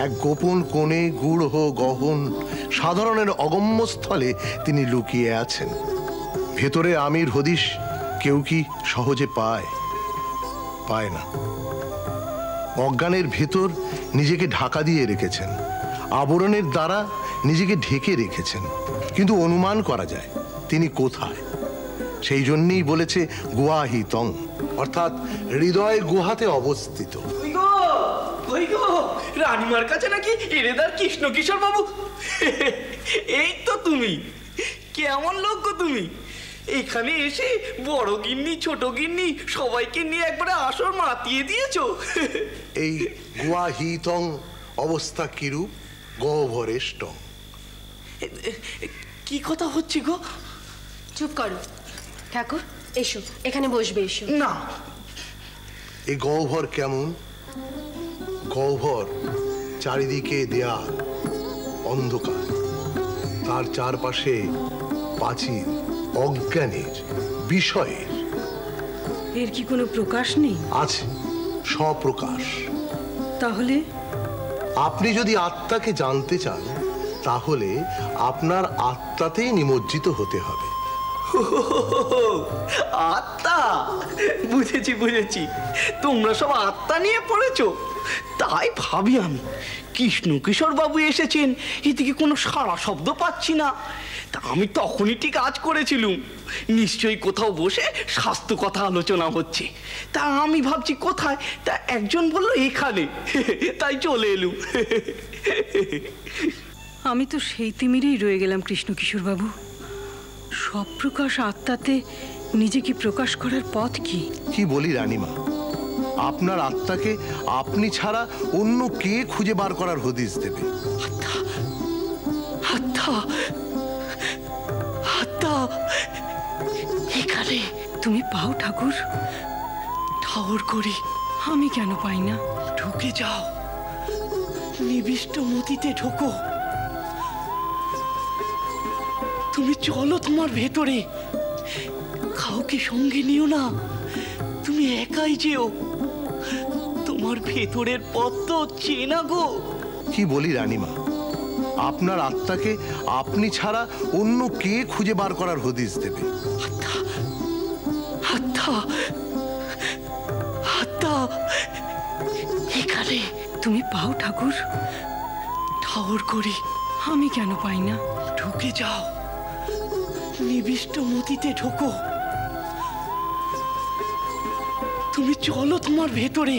এক গোপন কোণে গূঢ় গহন সাধারণের অগম্য স্থলে তিনি লুকিয়ে আছেন। ভেতরে আমির হদিশ কেউ কি সহজে পায় না। অজ্ঞানের ভেতর নিজেকে ঢাকা দিয়ে রেখেছেন, আবরণের দ্বারা নিজেকে ঢেকে রেখেছেন, কিন্তু অনুমান করা যায় তিনি কোথায়। সেই জন্যই বলেছে গুহাহিতং, অর্থাৎ হৃদয় গুহাতে অবস্থিত। রানীমার কাছে নাকি এরেদার কৃষ্ণ কিশোর বাবু। এই তো তুমি, কেমন লোক গো তুমি! এখানে এসে বড় গিন্নি ছোট গিন্নি সবাইকে নিয়ে একবারে আসর মাতিয়ে দিয়েছো। এই গুহাহিতং অবস্থা কিরূপ? গহ্বরেষ্টং। কি কথা হচ্ছে গো? চুপ করো ঠাকুর, এসো এখানে বসবে, এসো। না, এই গহ্বর কেমন? গহ্বর চারিদিকে দেয়াল, অন্ধকার, তার চারপাশে প্রাচীর, অজ্ঞানের বিষয়ের। এর কি কোনো প্রকাশ নেই? আছে, স্বপ্রকাশ। তাহলে আপনি যদি আত্মাকে জানতে চান তাহলে আপনার আত্মাতেই নিমজ্জিত হতে হবে। আত্মা? বুঝেছি। তোমরা সব আত্মা নিয়ে পড়েছো। তাই ভাবি আমি, কৃষ্ণ কিশোর বাবু এসেছেন, এদিকে কোনো সাড়া শব্দ পাচ্ছি না। তা আমি তখনই ঠিক কাজ করেছিলুম, নিশ্চয়ই কোথাও বসে স্বাস্থ্য কথা আলোচনা হচ্ছে। তা আমি ভাবছি কোথায়, তা একজন বলল এখানে, তাই চলে এলুম। আমি তো সেই তিমিরেই রয়ে গেলাম কৃষ্ণ কিশোর বাবু। সব প্রকাশ আত্মাতে নিজেকে প্রকাশ করার পথ কি? কি বলি রানীমা, আপনার আত্মাকে আপনি ছাড়া অন্য কে খুঁজে বার করার হদিস দেবে? এখানে তুমি পাও ঠাকুর? ঠাউর করি। আমি কেন পাই না? ঢুকে যাও, নিবিষ্ট মতিতে ঢোকো। তুমি চলো তোমার ভেতরে, কাউকে সঙ্গে নিও না, তুমি একাই যেও। তোমার ভেতরের পথ তো চেনা গো। কি বলি রানীমা, আপনার আত্মাকে আপনি ছাড়া অন্য কে খুঁজে বার করার হদিস দেবে? এখানে তুমি পাও ঠাকুর? ঠাউর করি। আমি কেন পাই না? ঢুকে যাও, নিবিষ্ট মতিতে ঢোকো। তুমি চলো তোমার ভেতরে,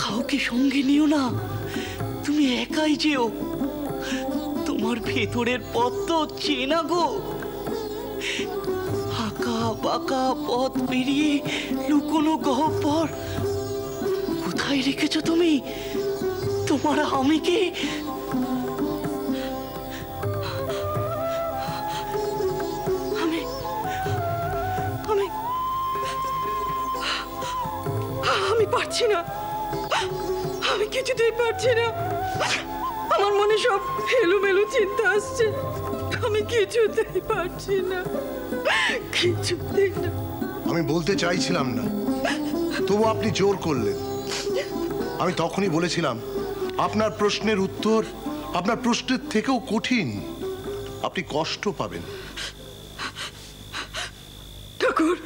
কাউকে সঙ্গে নিও না, তুমি একাই যেও। তোমার ভেতরের পথ তো চেনা গো। আঁকা বাঁকা পথ পেরিয়ে লুকোনো গহ্বর। কোথায় রেখেছো তুমি তোমার আমিকে? আমি পারছি না, আমি কিছুতেই পারছি না। আমার মনে সব এলোমেলো চিন্তা আসছে, আমি কিছুতেই পারছি না, কিছুতেই না। আমি বলতে চাইছিলাম না, তবু আপনি জোর করলেন। আমি তখনই বলেছিলাম আপনার প্রশ্নের উত্তর আপনার প্রশ্নের থেকেও কঠিন, আপনি কষ্ট পাবেন। ঠাকুর,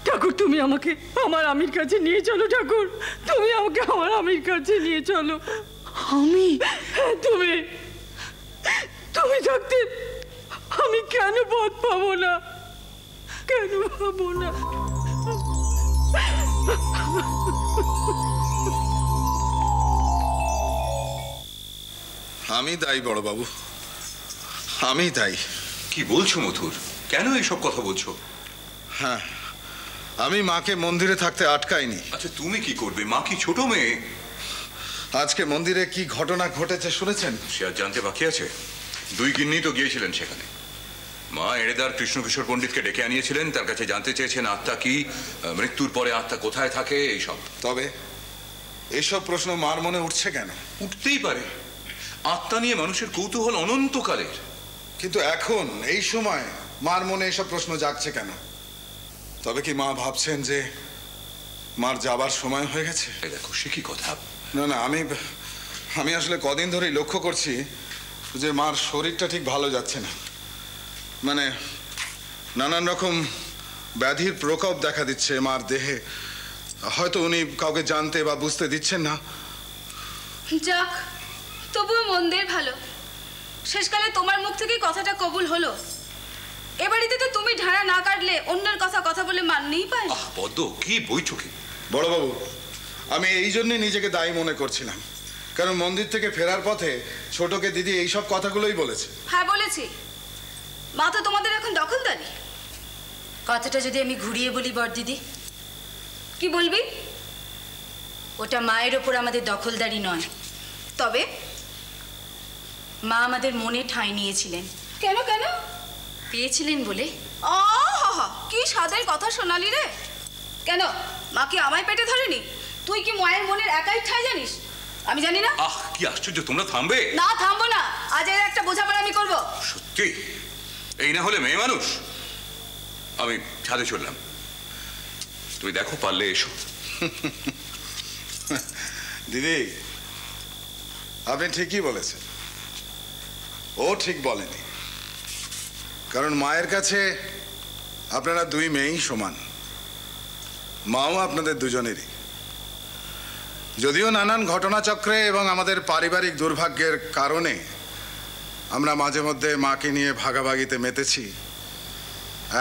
ঠাকুর তুমি আমাকে আমার আমির কাছে নিয়ে চলো। ঠাকুর তুমি আমাকে আমার আমির কাছে নিয়ে চলো। আমি? তুমি তুমি থাকতে আমি কেন পথ পাবো না? কেন পাবো না? আমি দায়ী বড়বাবু, আমি দায়ী। কি বলছো মথুর? কেন এইসব কথা বলছো? হ্যাঁ, আমি মাকে মন্দিরে থাকতে আটকাইনি। আচ্ছা তুমি কি করবে? মা কি ছোট মেয়ে? আজকে মন্দিরে কি ঘটনা ঘটেছে শুনেছেন? সে আর জানতে বাকি আছে? দুই গিন্নি তো গিয়েছিলেন সেখানে। মা এড়েদার কৃষ্ণকিশোর পণ্ডিতকে ডেকে আনিয়েছিলেন, তার কাছে জানতে চেয়েছেন আত্মা কি, মৃত্যুর পরে আত্মা কোথায় থাকে, এইসব। তবে এইসব প্রশ্ন মার মনে উঠছে কেন? উঠতেই পারে, আত্মা নিয়ে মানুষের কৌতূহল অনন্তকালের। কিন্তু এখন এই সময় মার মনে এইসব প্রশ্ন জাগছে কেন? তবে কি মা ভাবছেন যে মার যাবার সময় হয়ে গেছে? দেখো সে কি কথা। না না, আমি আসলে কদিন ধরেই লক্ষ্য করছি যে মার শরীরটা ঠিক ভালো যাচ্ছে না। মানে নানান রকম ব্যাধির প্রকোপ দেখা দিচ্ছে মার দেহে। হয়তো উনি কাউকে জানতে বা বুঝতে দিচ্ছেন না। যাক, তবুও মন্দের ভালো, শেষকালে তোমার মুখ থেকে কথাটা কবুল হলো। এ বাড়িতে তো তুমি ঢাড়া না কাটলে অন্যের কথা বলে মানতেই পায়। আহ পদ্ম, কি বইছো কি? বড়বাবু, আমি এই জন্যই নিজেকে দায়ী মনে করছিলাম, কারণ মন্দির থেকে ফেরার পথে ছোটকে দিদি এইসব কথাগুলোই বলেছে। হ্যাঁ বলেছি, মা তো তোমাদের এখন দখলদারি। কথাটা যদি আমি ঘুরিয়ে বলি বড়দিদি, কি বলবি? ওটা মায়ের ওপর আমাদের দখলদারি নয়, তবে মা আমাদের মনে ঠাঁই নিয়েছিলেন। কেন কেন? পেয়েছিলেন বলে। আহা, কি স্বাদের কথা শোনালি রে। কেন, মা কি আমায় পেটে ধরেনি? তুই কি মায়ের মনের একাই ঠাঁই জানিস? আমি জানি না। আহ, কি আশ্চর্য! তোমরা থামবে? না, থামবো না। আজ এর একটা বোঝাপড়া আমি করবো। সত্যি? এই না হলে মেয়ে মানুষ। আমি ছাদে চললাম, তুমি দেখো পারলে এসো। দিদি, আপনি ঠিকই বলেছেন, ও ঠিক বলেনি। কারণ মায়ের কাছে আপনারা দুই মেয়েই সমান, মাও আপনাদের দুজনেরই। যদিও নানান ঘটনাচক্রে এবং আমাদের পারিবারিক দুর্ভাগ্যের কারণে আমরা মাঝে মধ্যে মাকে নিয়ে ভাগাভাগিতে মেতেছি,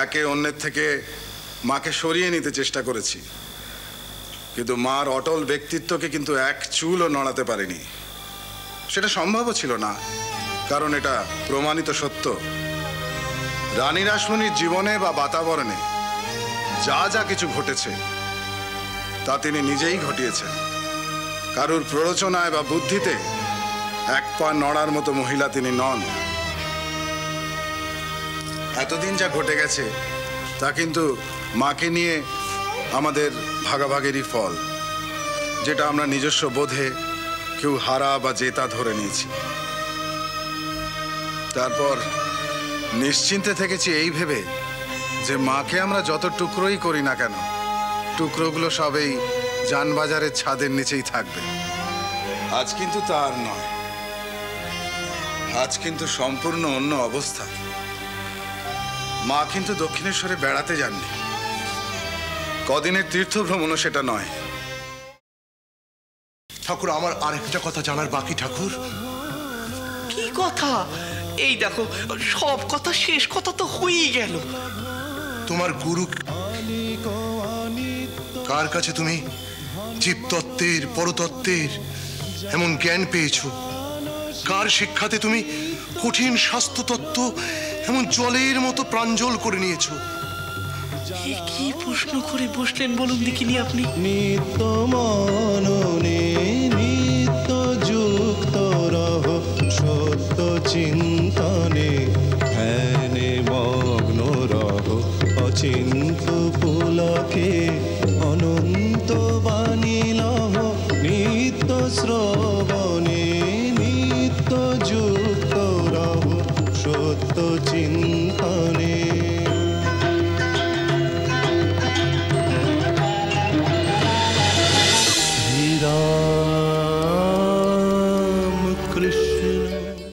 একে অন্যের থেকে মাকে সরিয়ে নিতে চেষ্টা করেছি, কিন্তু মার অটল ব্যক্তিত্বকে কিন্তু এক চুলও নড়াতে পারেনি। সেটা সম্ভবও ছিল না, কারণ এটা প্রমাণিত সত্য। রানী রাসমণির জীবনে বা বাতাবরণে যা যা কিছু ঘটেছে তা তিনি নিজেই ঘটিয়েছেন। কারুর প্ররোচনায় বা বুদ্ধিতে এক পা নড়ার মতো মহিলা তিনি নন। এতদিন যা ঘটে গেছে তা কিন্তু মাকে নিয়ে আমাদের ভাগাভাগিরই ফল, যেটা আমরা নিজস্ব বোধে কেউ হারা বা জেতা ধরে নিয়েছি। তারপর নিশ্চিন্তে থেকেছি এই ভেবে যে মাকে আমরা যত টুকরোই করি না কেন, টুকরোগুলো সবেই যানবাজারের ছাদের নিচেই থাকবে। আজ কিন্তু তা আর নয়, আজ কিন্তু সম্পূর্ণ অন্য অবস্থা। মা কিন্তু দক্ষিণেশ্বরে বেড়াতে যাননি, কদিনের তীর্থ ভ্রমণও সেটা নয়। ঠাকুর, আমার আরেকটা কথা জানার বাকি ঠাকুর। কি কথা? এই দেখো, সব কথা শেষ কথা তো হয়েই গেল। তোমার গুরু কার কাছে তুমি জীবতত্ত্বের, পরতত্ত্বের এমন জ্ঞান পেয়েছো? কার শিক্ষাতে তুমি কঠিন স্বাস্থ্যতত্ত্ব এমন জলের মতো প্রাঞ্জল করে নিয়েছো? কি প্রশ্ন করে বসলেন বলুন দেখিনি আপনি? নিত্য মননে নিত্য যুক্ত রহ, সত্য চিন্তনে ধ্যানে মগ্ন রহ, অচিন্ত পুলকে অনন্ত বাণী লহ, নিত্য শ্রবণে নিত্য যুক্ত রহ, সত্য চিন্তনে।